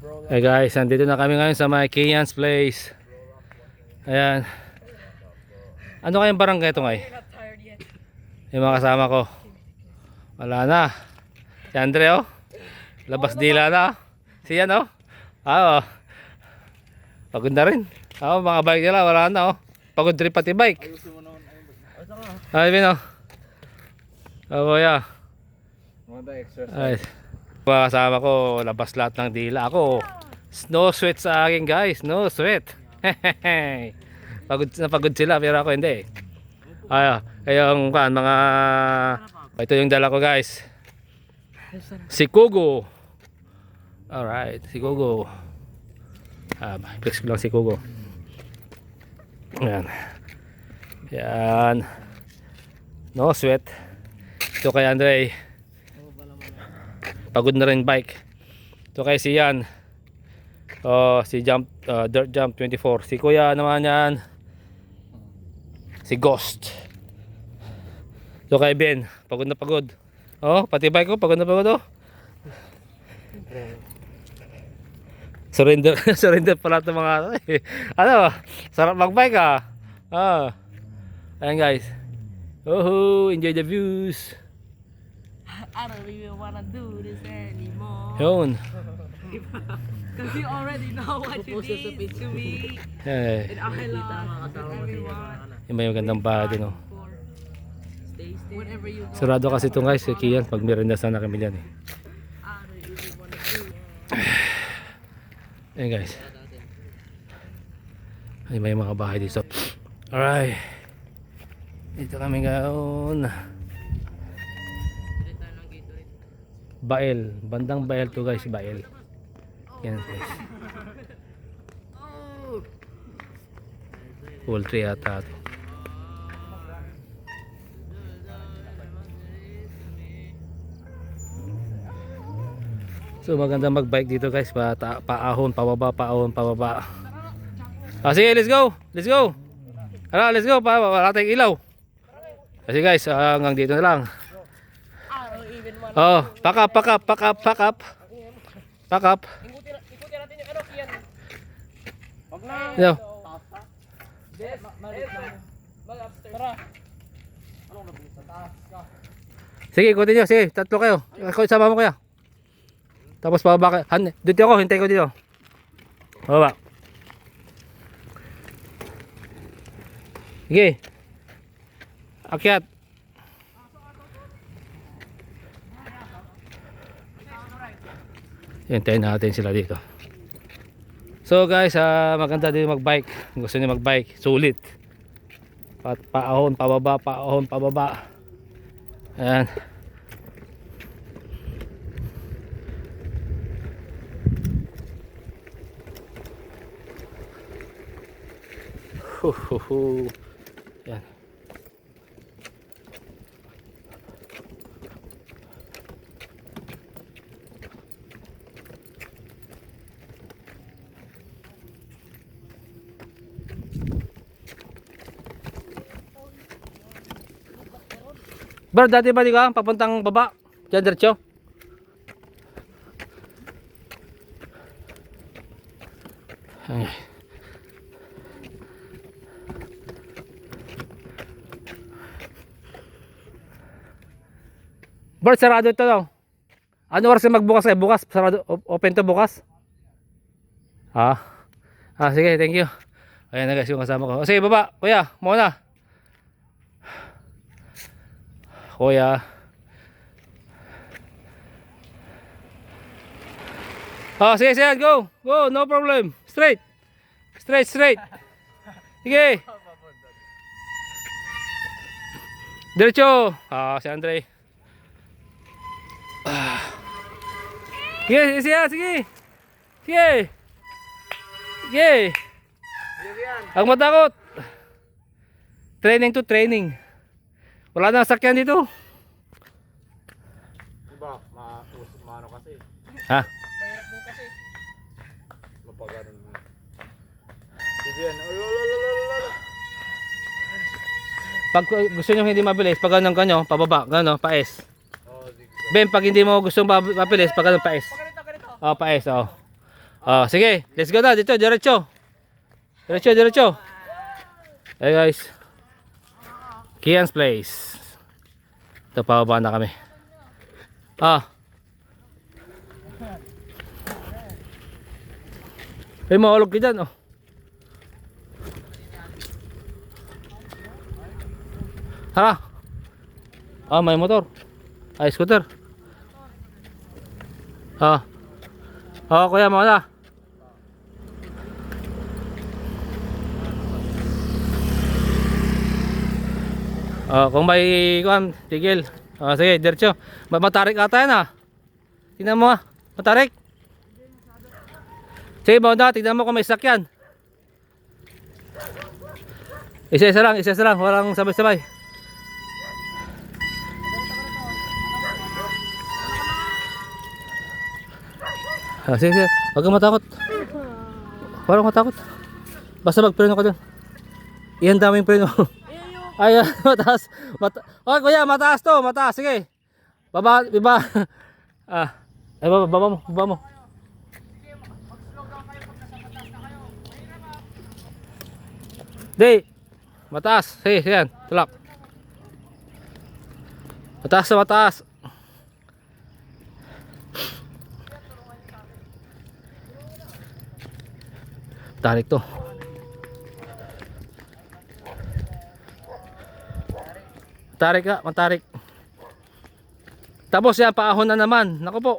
Hey guys, nandito na kami ngayon sa my Kian's place. Ayan. Ano kayang barangay ito ngayon? Yung mga kasama ko. Wala na. Si Andre oh. Labas dila na. Siya no? Oo. Pagod na rin. Mga bike nila wala na oh. Pagod rin pati bike. Ay, Bino. Oh, yeah. Ay. Mga kasama ko, labas lahat ng dila. Ako, no sweat sa akin guys. No sweat. Pagod sila pero ako hindi. Yung mga ito yung dala ko guys. Si Kugo. Alright, si Kugo. Flex ko lang si Kugo. Ayan. Yan. No sweat. Ito kay Andre. Pagod na rin bike. Ito kay Sian. Si Dirt Jump 24. Si Kuya naman yan. Si Ghost. Ito kay Ben. Pagod na pagod. Pati bike ko pagod na pagod oh. Surrender surrender pala itong mga ano, sarap magbike ayan guys. Enjoy the views. I don't even wanna do this anymore. Yun. Cause you already know what you did to me. Hey. And I love everyone. Yung may magandang bahay din oh. Whenever you go, Sarado kasi ito guys, si Kian. Pag merinda sana kami dyan eh. I don't even wanna do. Ayan guys. Ay, may mga bahay dito. Alright. Dito kami ngayon. Bael. Bandang Bael to guys. Bael. Yan guys. Poultry ata ito. So maganda magbike dito guys. Paahon, pababa, paahon, pababa. Sige, let's go. Let's go. Let's go. Wala tayong ilaw. Kasi guys, hanggang dito na lang. I don't even wanna. Pack up. Ikutin natin yung ano, Kian. Wag na. Yo. Mag-upstairs. Tara. Anong nabili sa taas ka? Sige, ikutin nyo. Sige, tatlo kayo. Sama mo kaya. Tapos pababa ka. Dito ako, hintay ko dito. Pababa. Sige. Akyat. Hintayin natin sila dito. So guys, maganda din magbike. Gusto niyo magbike, sulit. Paahon, pababa, paahon, pababa. Ayan. Yan. Bro, dati ba di ka papuntang baba? Diyan diretso? Ay. Bro, sarado ito daw. Ano oras na magbukas kayo? Bukas? Sarado, open to bukas? Sige, thank you. Ayan na guys yung kasama ko. Sige, baba. Kuya, muna. Kuya. Sige, go. Go, no problem. Straight. Sige. Diretso. Si Andre. Sige. Ang matakot. Training to training. Wala nang sakyan dito. Diba, maano kasi. Mahirap mo kasi. Mapaganon mo. Sige yan. Pag gusto nyo hindi mabilis, pag ganun kanyo, pababa, gano'n, pa-S. Sige. Ben, pag hindi mo gustong mabilis, pag ganun pa-S. Ganito. Pa-S, Oh, sige. Let's go na. Dito, diretso. Diretso, diretso. Hey guys. Kian's Place. Ito, pababa na kami. Ah. May mahulog ka dyan, oh. Tara. Ah, may motor. Ay, scooter. Ah. Oh, kuya, mawala. Oh, kung may kuan, tigil. Oh, sige, diretso. Matarik ata yan, ah. Tingnan mo, ah. Matarik. Sige, mauna, tignan mo kung may sakyan. Isa-isa lang, walang sabay-sabay. Ah, sige, sige. Huwag kang matakot. Huwag kang matakot. Basta magpreno ka dun. Iyan daming preno. Ay, mataas. Oh, kuya, mataas to. Mataas, sige. Baba, iba. Ah. Ay, baba mo. Di. Mataas. Sige, sige yan. Tulak. Mataas na mataas. Tarik to. Tarik ka, matarik. Tapos yan, paahon na naman. Naku po.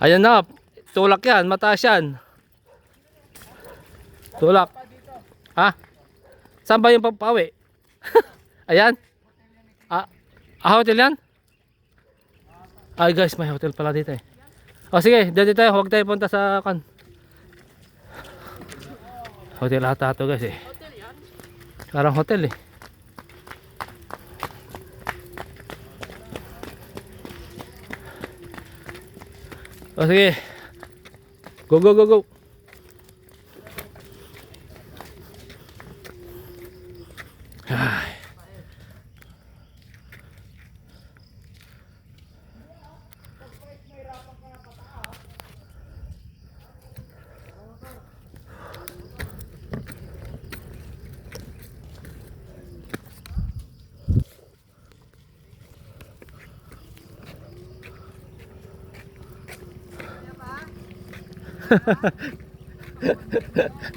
Ayan na, tulak yan, mataas yan. Tulak. Ha? Saan ba yung papawi? Ayan. Hotel yan? Ay guys, may hotel pala dito eh. O sige, dito tayo, huwag tayo punta sa kan. Hotel ata ito guys eh. Parang hotel eh. O sige. Go. Ay.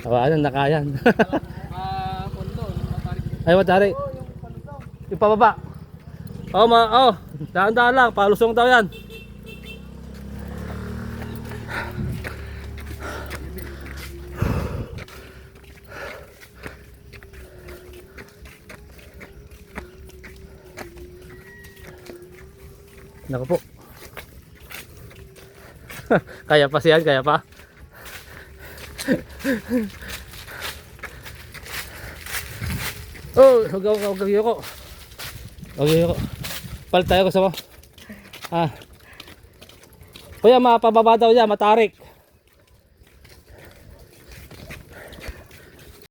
Ano nakayan. Ay matarik. Ipababa. Dahan-dahan lang, palusong daw yan. Naku po. Kaya pa siyan, kaya pa. Oh, huwag ko. Palit tayo ko sa mo. Ah. Kuya, mapababa daw yan, matarik.